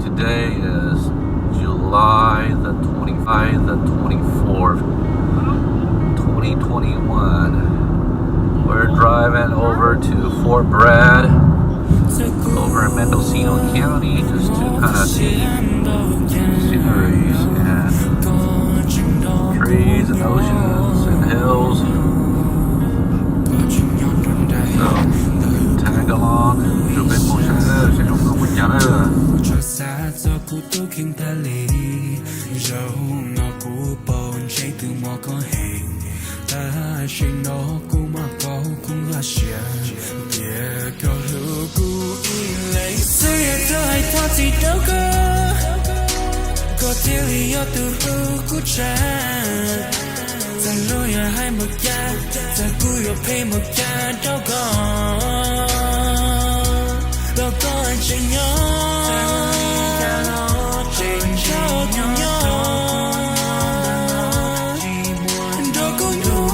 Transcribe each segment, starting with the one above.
Today is July the 24th, 2021. We're driving over to Fort Bragg, over in Mendocino County, just to kind of see sceneries and trees and oceans and hills. So, tag along, chụp bên một xe không có mình nhắn nữa. cho xa cho cú tôi kinh ta lì dẫu ngõ cú bầu chạy từ mò có hình ta trên nó cú mà có cũng là xe bia có hữu cú in lấy xưa thơ hay thọ gì đâu có thiếu lý do từ hữu cú cha rằng lối hai một cha rằng cú yêu phê một cha đâu có chuyện nhỏ chuyện cho cùng nhau đâu có nhau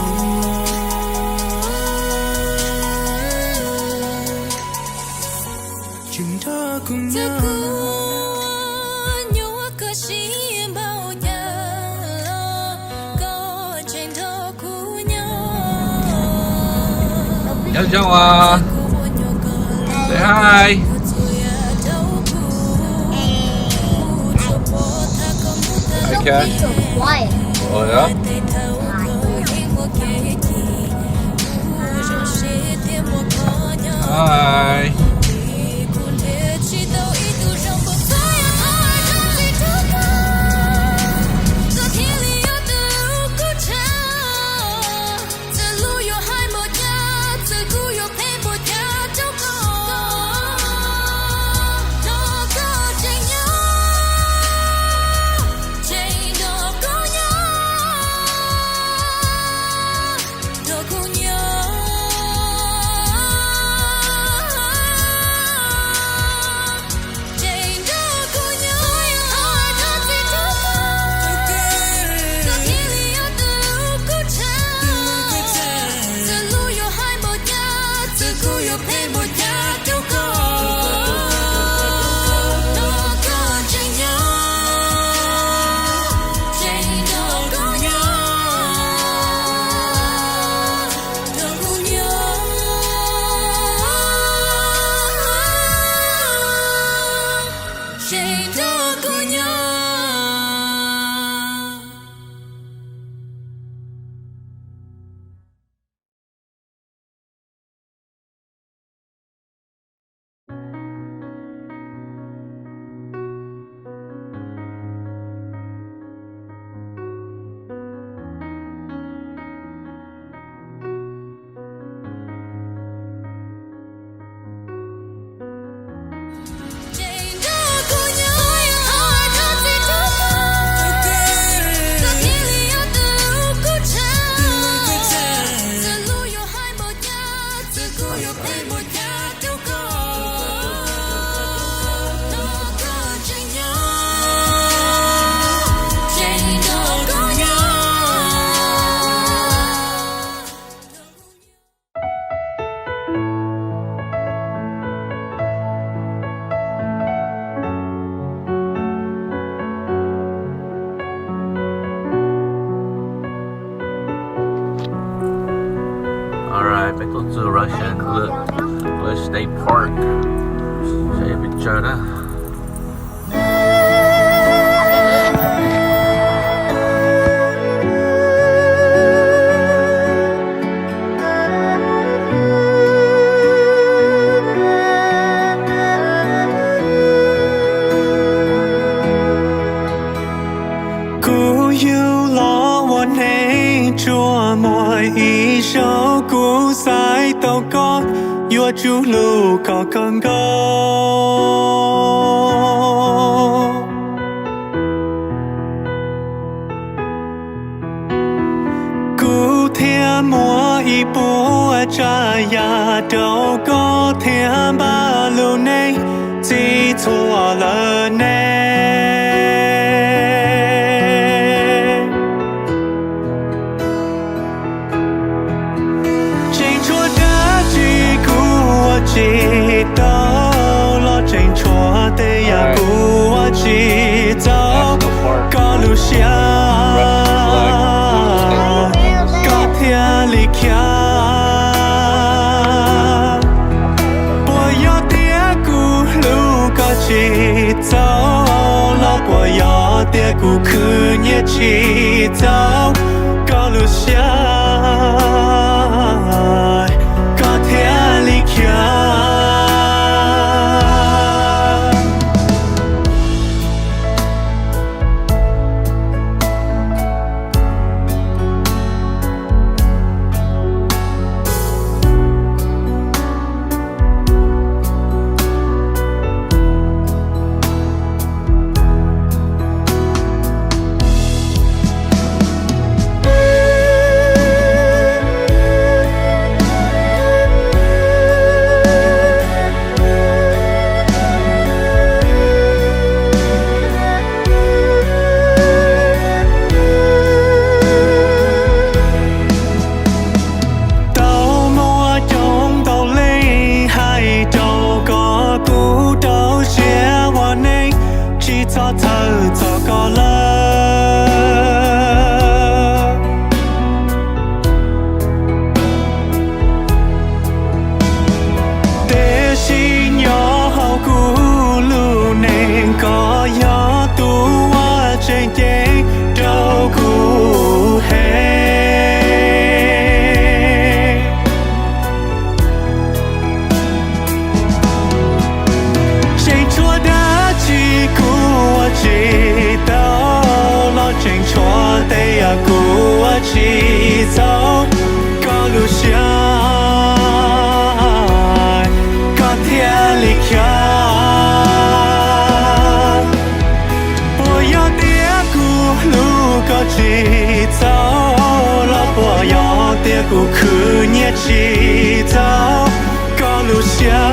chuyện đó cùng nhau Chào chào à. Say hi. Okay. So quiet. Oh yeah. Hi. Alright, back to Russian State Park. Sẽ bị chơi đó. Cú yêu lo one hay chua mọi ý sâu cú sai tao có yêu chú lưu có con go cú thiên mua ý bố cha ya đâu có thiên ba lâu nay chỉ thua lỡ nay chỉ đâu lo tranh chúa để ya cũ của khứ nhé chỉ tao có lúc xa có thể lý kia cho thơ cho có lỡ để chỉ nhỏ hậu cũ lưu nên có gió tu qua trên chế đâu cũ hết trên chúa đã chỉ của chỉ đâu lo trên chúa tay à của chỉ dấu có lúc xa có thể lý kia bỏ gió tiếc của lúc có chỉ dấu lo bỏ gió tiếc của khứ nhé chỉ dấu có lúc xa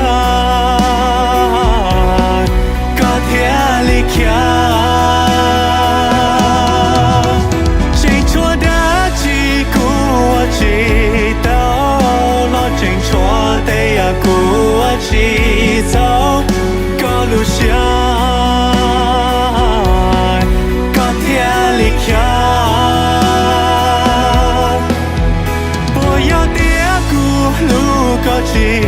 có thể lý kia trên chúa đã chỉ của chỉ đâu lo trên chúa tay à của chỉ dấu có lúc xa có thể lý kia bỏ gió tiếc của lúc có chỉ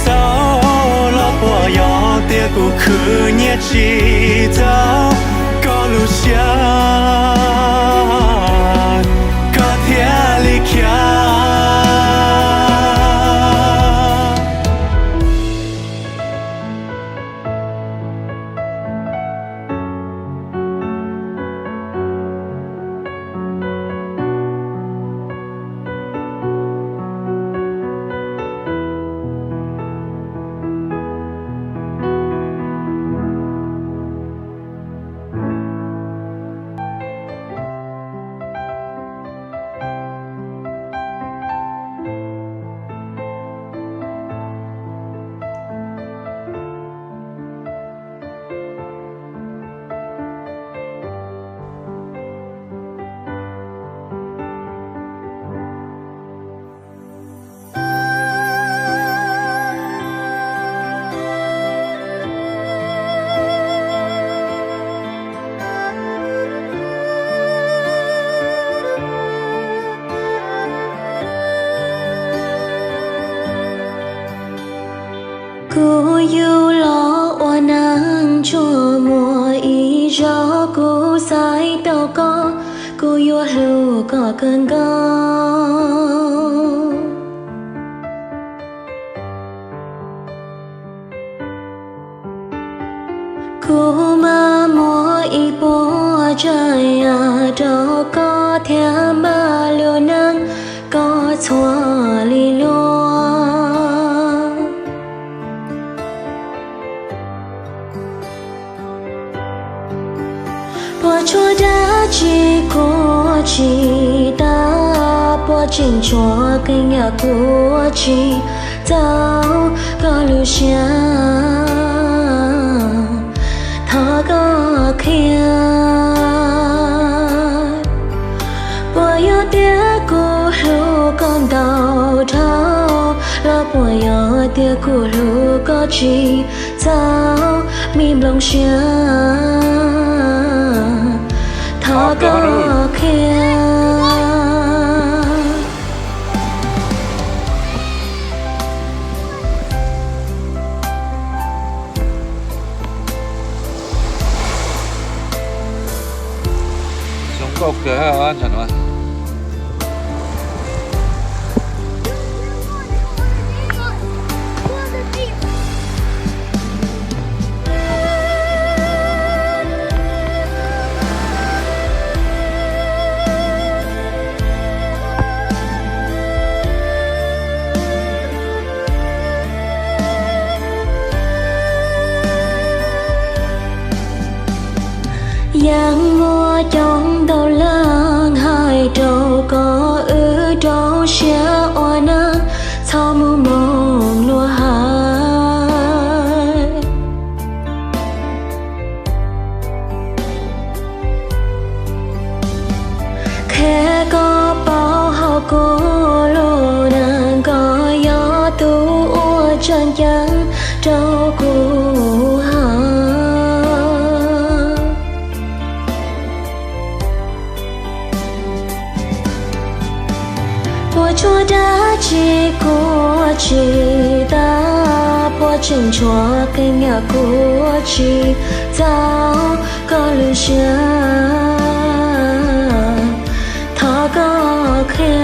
dấu lo bỏ gió tiếc của khứ nhé chỉ dấu có lúc xa có thể lý kia cô yêu lo oa nắng cho mùa ý gió cô say tàu có cô yêu lưu có cơn gió cô mà mùa ý bố trời à đâu có theo mà liều nắng có xóa lì lúa bỏ chúa đã chỉ có chỉ ta bỏ trên chúa cái nhà của chỉ tao có lưu xa thọ có kia bỏ gió tiếc của lưu con đau thao lo bỏ gió tiếc của lưu có chỉ tao mìm lòng xa thọ có kia có cửa anh chẳng mà. Giang mua trong đầu làng hai trâu có ư trâu xia oa nắng thao mù mộng lúa hai khe có bao hao cô lô nàng có gió tu ua chân chân trâu cù chúa đã chỉ của chị ta bỏ chân chúa cái nhà của chị tao có lưu xa thọ có khe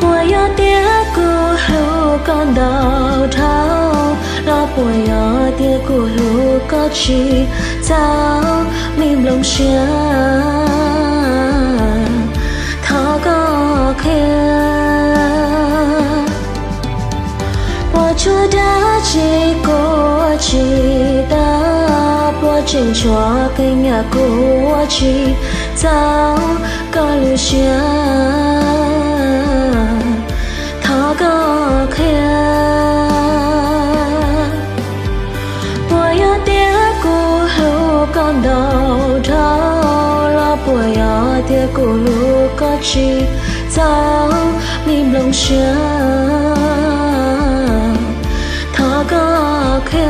bùa gió tiếc của lưu con đào thao lo bùa gió tiếc của lưu có chị tao mìm lòng xa có khe bỏ chúa đã chỉ của chị ta bỏ chân chúa cái nhà của chị tao có lưu xa thọ có khe bỏ gió tiếc của lưu con đầu thao lo bỏ gió tiếc của lưu có chị tao mìm lòng xa thọ có khe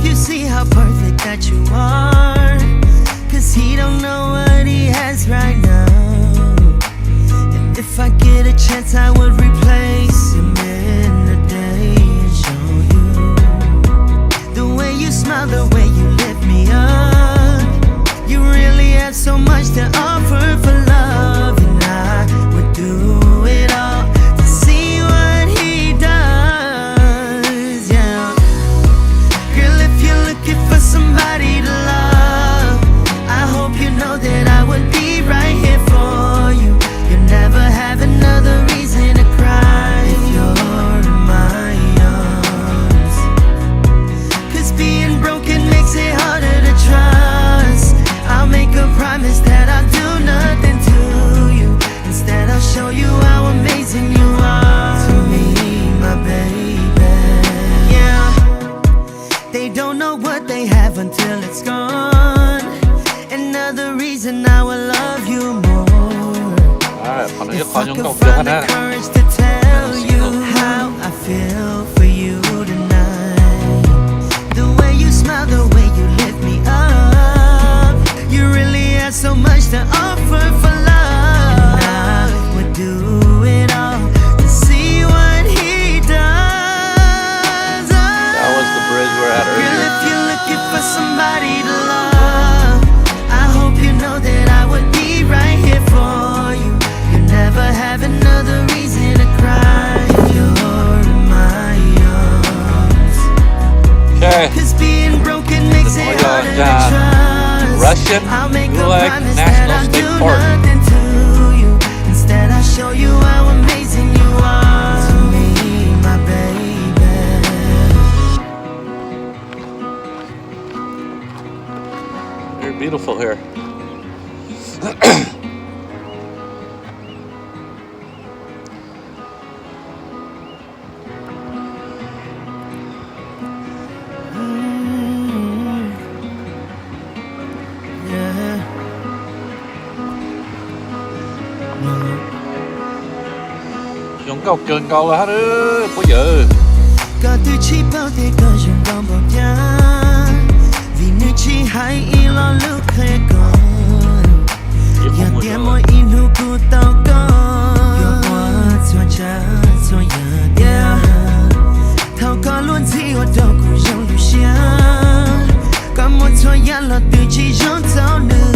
You see how perfect that you are, 'cause he don't know what he has right now. And if I get a chance I would replace him in a day and show you the way you smile, the way you lift me up. You really have so much to offer for love, and I would do it all to see what he does. Yeah, girl, if you're looking for somebody to love, I hope you know that I would be right here for you. You'll never have another reason to cry if you're in my arms. 'Cause being broken makes it harder to trust. I'll make a promise that I'll do nothing to you. Instead I'll show you how amazing you are to me, my baby. Yeah, they don't know what they have until it's gone. Another reason I will love you more. Còn nó If có I những could câu kia find ha. the courage to tell you how I feel for you tonight. The way you smile, the way you lift me up. You really have so much to offer for love. And I would do it all to see what he does. That was the bridge we're at Girl, earlier. if you're looking for somebody to love, I hope you know that I would be right here for you. You'll never have another reason to cry if you're in my arms. Okay. 'Cause being broken makes it We're harder going to down trust. Russian I'll make a Gulag promise National that I'll State do Park. nothing to you. Instead I'll show you how amazing you are to me, my baby. Very beautiful here. Dùng cầu trường cầu là hết ư, bây giờ. Có từ chỉ bao thế có dùng con bao nhá. Vì nơi chỉ hay ý lo lúc khẽ còn. Giờ tiêm môi in hữu cụ tao có. Giờ qua xóa cha xóa giờ. Thao có luôn gì ở đâu cũng giống đủ xa. Có một xóa giá là từ chỉ giống tao nữa.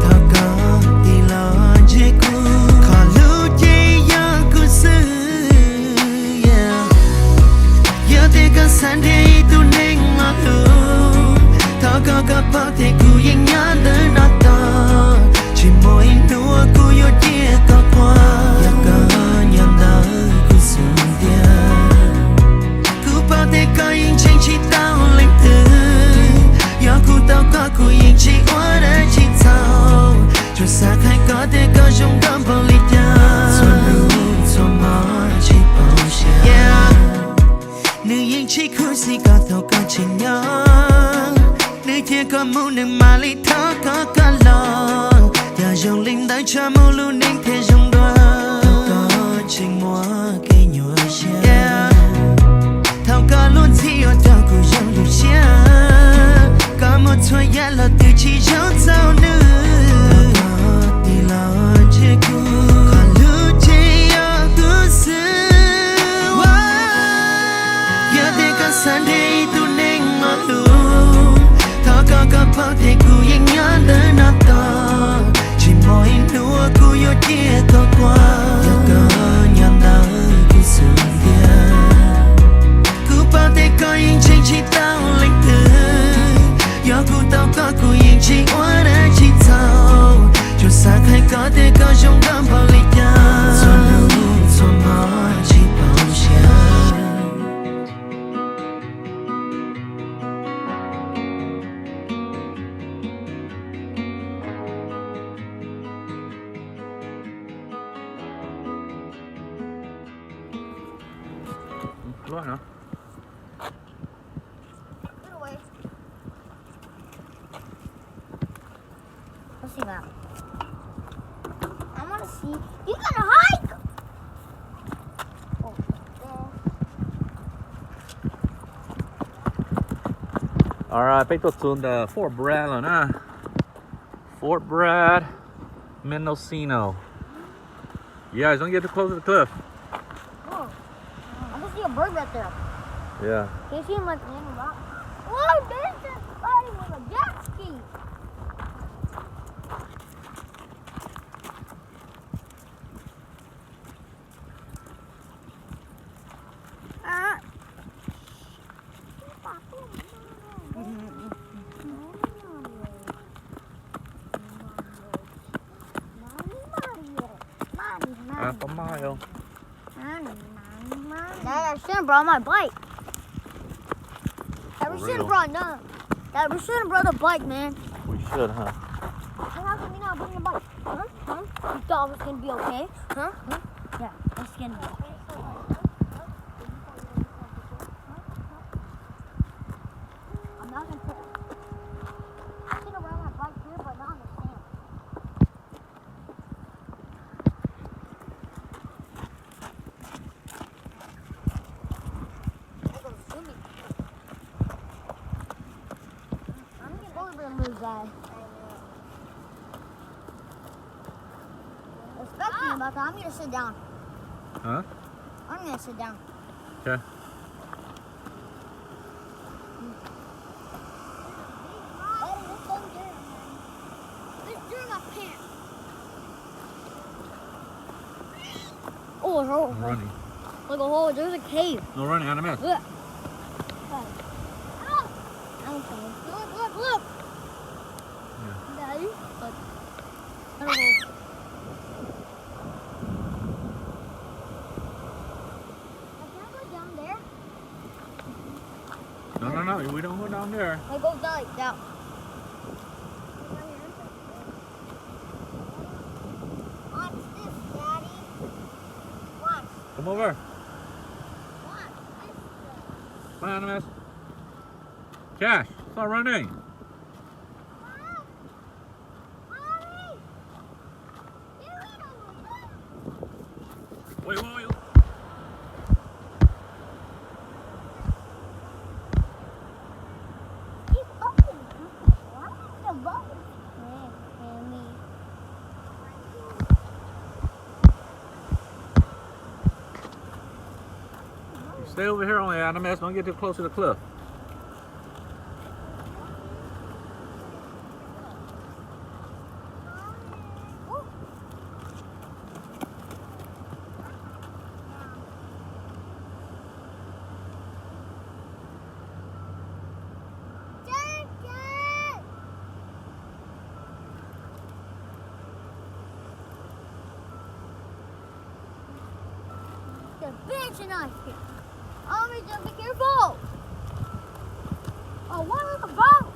Thao có thì lo dễ cụ. Khó lưu dễ giờ cụ sư. Giờ thế có sẵn để tu nên ngọt lưu. Thao có bao thế cụ yên nhớ tới nó to. Chỉ mỗi nụ cụ yêu chia có qua. Giờ có nhầm đỡ cụ xuống tiền. Cụ bao thế có yên tranh chỉ tao lên từ. Giờ cụ tao có cụ yên chỉ hóa đã chỉ tao. Cho xa khai có thể có trong đâm vào lý nhà. Xuân lưu cho mỏ chỉ bao xe. Nữ yên chỉ khu si có thâu có chỉ nhớ. Nữ thiên có mũ nữ mà lý thó có lo. Giờ dòng linh đang cho mũ lưu ninh thế dòng đoa. Thâu có trình mua cây nhua xe. Thâu có luôn thi ở đâu cũng dòng đủ xe. Có một thôi giá là từ chỉ giống sao nữ. Thâu có thì lo chế cụ. Còn lưu chế ở cụ sư. Giờ thế có sẵn để tu nên ngọt lưu. Thó có bao thế cụ yên nhớ tới nó to. Chỉ mỗi nụ cụ yêu chia có qua. Giờ có nhầm đỡ cụ xuống tiền. Cụ bao thế có yên tranh chỉ tao lên từ. Giờ cụ tao có cụ yên chỉ hóa đã chỉ tao. Cho xa khai có thể có trong đâm vào lý nhà. Xuân lưu cho mỏ chỉ bao xe. Right now. Let's see that. I want to see. You gotta hike. Oh, Alright, back to the Fort Bragg rồi nè. Fort Bragg, Mendocino. You guys don't get too close to the cliff. oh. I can see a bird right there. Yeah. Can you see him like in the rock? Whoa, there's somebody with a jet ski. Half a mile. Dad, I should have brought my bike. Dad, we For should have real? brought no. Dad, we should have brought the bike, man. We should, huh? Then how come you not bring the bike? Huh? Huh? You thought it was gonna be okay? Huh? Huh? Yeah, it's gonna be okay. I'm not gonna put it. I should have brought my bike here, but not on the sand. I go swimming. I'm gonna go over the moose guy. Respect me about that. I'm gonna sit down. Huh? I'm gonna sit down. Okay. Oh, I'm oh, running. look, oh, there's a cave. No running, out of mess. Look. Look, look, look. Yeah. Daddy, look. I don't know. Can I go down there? No, we don't go down there. I go down like that. Come over. Come on, Animus. Cash, start running. Wait. Stay over here only, Animus. Don't get too close to the cliff. The bench and I here. Mommy, just be careful. Oh, what is the boat?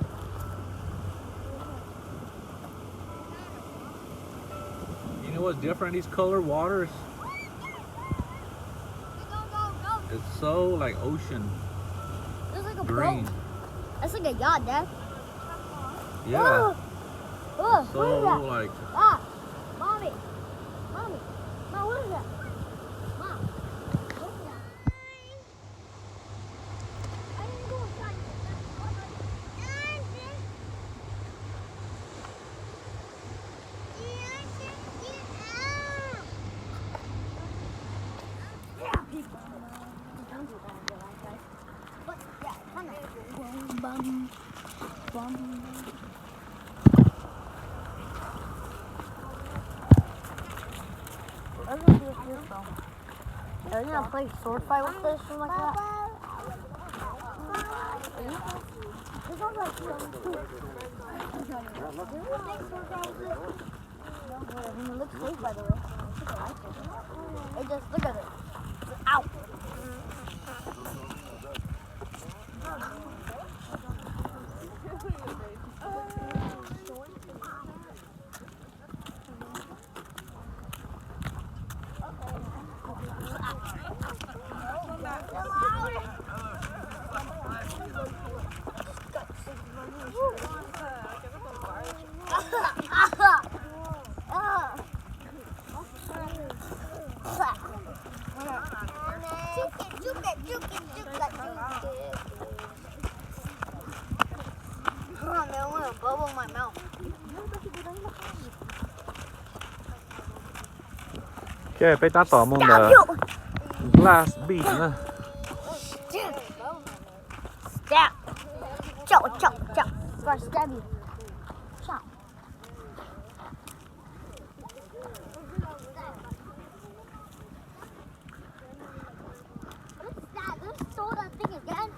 You know what's different? These color waters. Go. It's so like ocean It's like a green. boat. That's like a yacht, Dad. Yeah. Oh, So what is that? like Ah, Mommy. Mom, what is that? Mom, what is that? I didn't go inside. Don't do that in real life, guys. But yeah, kind of. Bum. What are we gonna do with this though? Are you gonna play sword fight with this or like that? This one's like it looks safe, by the way. It just, look at it. Ow! Oh man, I want a bubble in my mouth. Okay, ไปตัดต่อมุม the glass beach นะ Stab. Chop. Gotta stab you. Chop. Let's throw that thing again.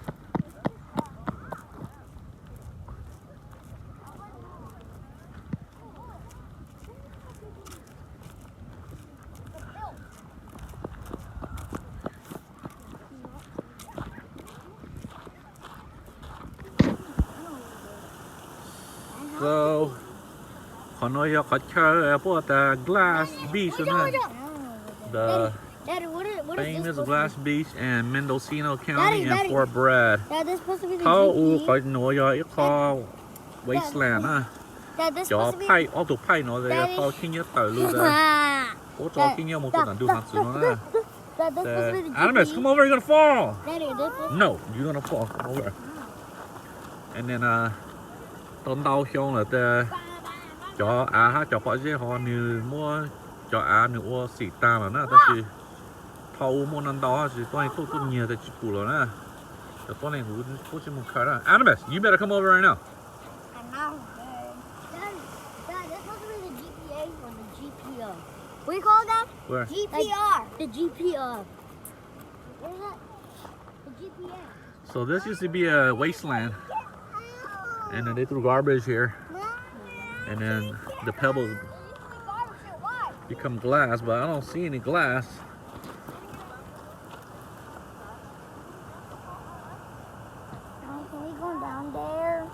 So ขอน้อยขอเชิญพวก the glass beach นะ the Daddy, what is famous this supposed glass beach and Mendocino County and Daddy. Fort Bragg Dad, this supposed to be the เขาอู GP. ขอหน่อยอีกขอ wasteland นะ Dad, this จอ supposed to be ไพ่ออกตัวไพ่เนาะเลย Daddy. เขาขี้เกียจต่อยรู้เลย Ah. โอ้จอขี้เกียจมุกตัวนั้นดูหักสุดนะ Dad, this supposed to be the Animus, GP. come over, you're gonna fall. Daddy, this supposed No, you're gonna fall. Come over. And then tốn đau không là cho cho họ dễ họ như mua cho như mua xỉ ta mà nó ta chỉ thâu mua năm đó chỉ tôi tốt tốt nhiều tại chỉ cũ rồi nè cho tôi này hú chỉ một cái đó. Animus, you better come over right now. I know. Dad, this supposed to be the GPA or the GPO. What do you call that? Where? GPR. The GPR. Where's that? The GPA. So this used to be a wasteland, and then they threw garbage here, and then the pebbles become glass, but I don't see any glass. Can we go down there?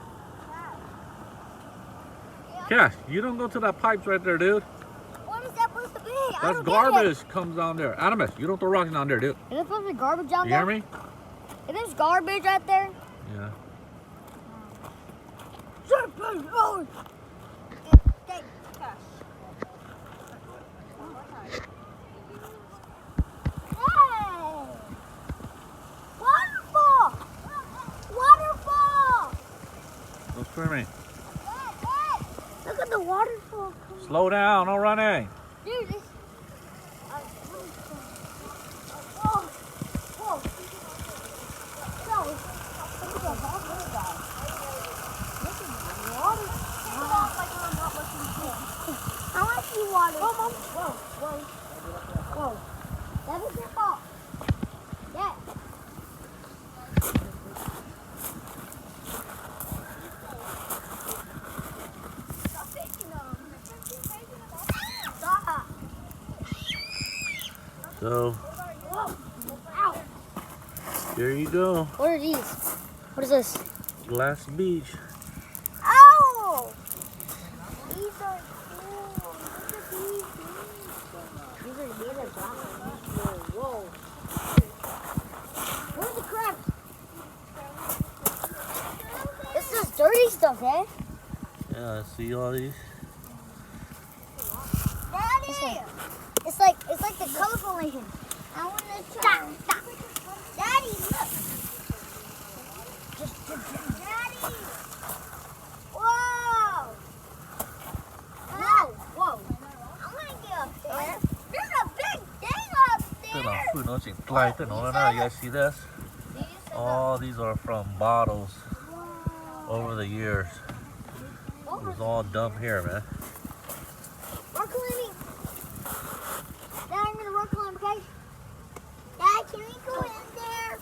Cash, you don't go to that pipes right there, dude. What is that supposed to be? I That's don't get it. garbage comes down there. Animus, you don't throw rocks down there, dude. Is there supposed to be garbage out You there? hear me? If there's garbage out there. Yeah. Hey! Waterfall! Waterfall! Go swimming. Look at the waterfall. Slow down, no running. Dude, this. Whoa! Whoa! No, look at the water guy. Look at the water. I want to see water. Whoa! Whoa! That was your fault. Yeah. Stop taking them. Stop. So, Whoa. Ow. here you go. What are these? What is this? Glass Beach. Ow! These are cool. Look at these. These are made of glass. Whoa. Where's the crab? This is dirty stuff, eh? Yeah, see all these? Daddy! It's like the colorful nation. I want to try. Daddy, look. Daddy! Whoa! Whoa! I want to get up there. There's a big thing up Tức là there. food nó chỉ fly tới nó nữa. You guys see this? All these are from bottles over the years. It was all dumped here, man. Rock climbing. Dad, I'm gonna rock climb, okay? Dad, can we go in there?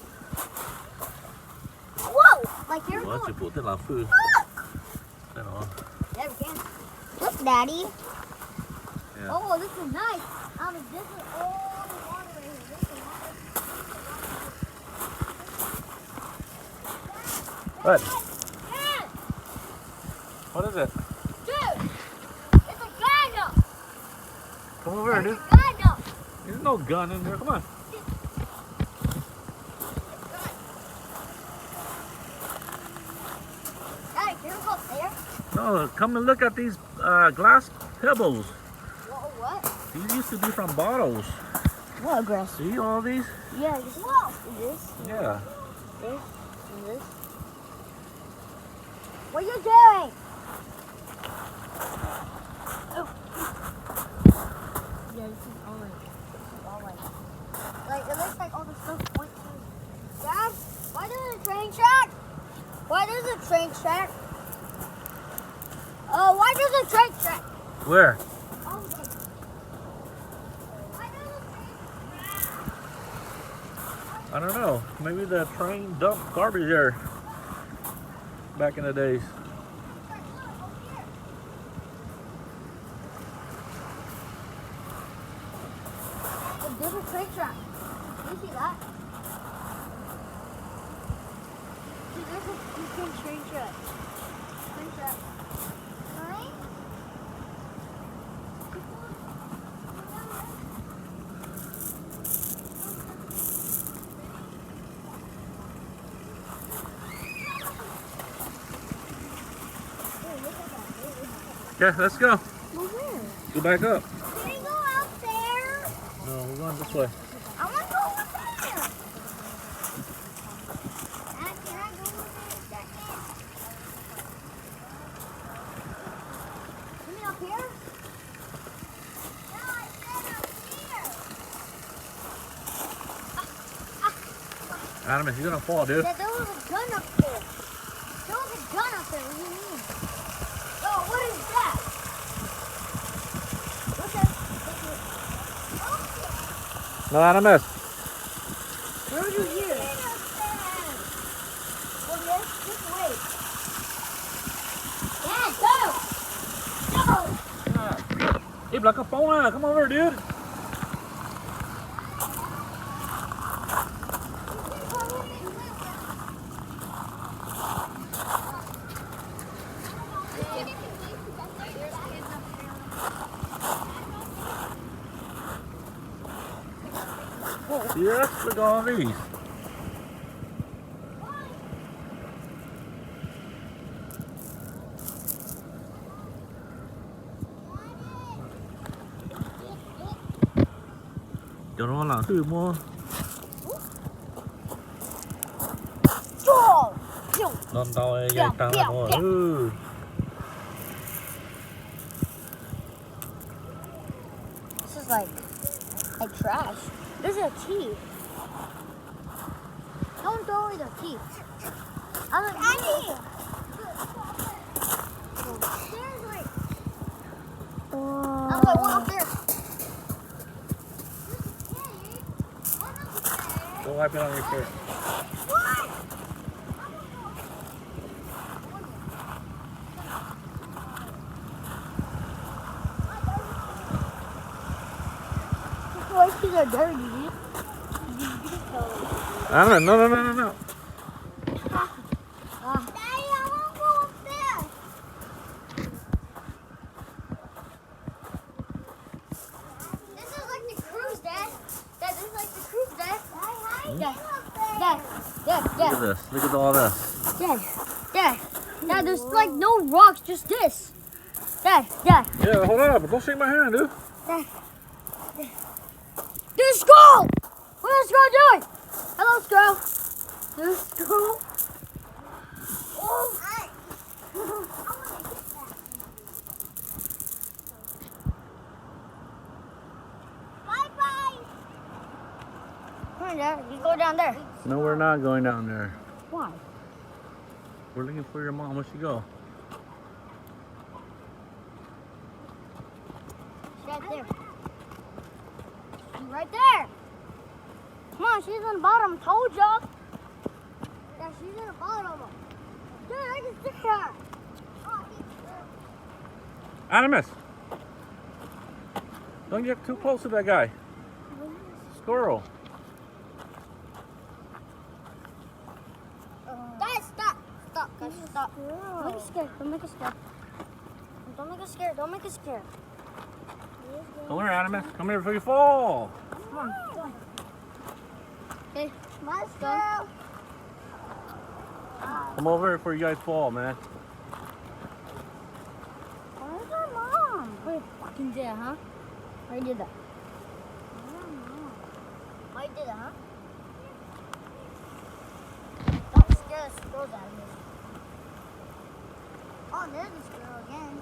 Whoa! Like you're Ủa, chỉ going. phụ tức là food. Look! Thế nó. Yeah, we can. Look, Daddy. Yeah. Oh, this is nice. This is all the water right here. This is What? Dad! What is it? Dude! It's a gun! Come over here, dude. It's a gun! There's no gun in here. Come on. Daddy, can you go up there? No, come and look at these glass pebbles. What? These used to be from bottles. What grass? See all these? Yeah, whoa! This, Yeah. this, and this. What are you doing? Oh. Yeah, this is all right. This is all right. Like, it looks like all the stuff points to. Dad, why does the train track? Why does the train track? Oh, why does the train track? Where? Oh, okay. Why does the train I don't know. Maybe the train dumped garbage there back in the days. There's a train track. Do you see that? See, there's a freaking train track. Train track. Right? Okay, let's go. Well, where? Go back up. Can we go out there? No, we're going this way. I want to go over there. Dad, can I go over there a second? You mean up here? No, I said up here. Adam, you're gonna fall, dude. Yeah, there was a gun up there. There was a gun up there. What do you mean? Oh, what is that? What's that? No, Animus. Where are you here? Well, yes, this way. Dad, go! Go! Im lặng cái phone à. Come over, dude. Yes, look at all these. Cho nó là từ mua Oh, yo. non tao dây tao mua. Ừ. This is like trash. There's a key. Don't throw away the key. I'm like, Annie! There's like, I'm like, one up there. Go wipe it on your shirt. What? These keys are dirty. No. Daddy, I want to go up there. This is like the cruise, Dad. Dad, this is like the cruise, Dad. Dad. Look at this. Look at all this. Dad, there's like no rocks, just this. Dad. Yeah, hold up. Don't shake my hand, dude. There's a squirrel! What is the squirrel doing? Hello, squirrel. There's a squirrel. Oh, Bye-bye. Come on, Dad. You go down there. No, we're not going down there. Why? We're looking for your mom. Where'd she go? She's right there. She's right there. Come on, she's in the bottom. Told ya. Yeah, she's in the bottom. Dude, I can see her. Animus! Don't get too close to that guy. Squirrel. Guys, stop. Stop, guys, stop. Don't make us scared. Don't make us scared. Don't make us scared. Don't make us scared. Come here, Animus. Come here before you fall. Come on. Okay, let's go. Come over here before you guys fall, man. Where's our mom? Wait, fucking did it, huh? Why you did that? I don't know. Why you did that, huh? Don't scare the squirrels out of me. Oh, there's the squirrel again.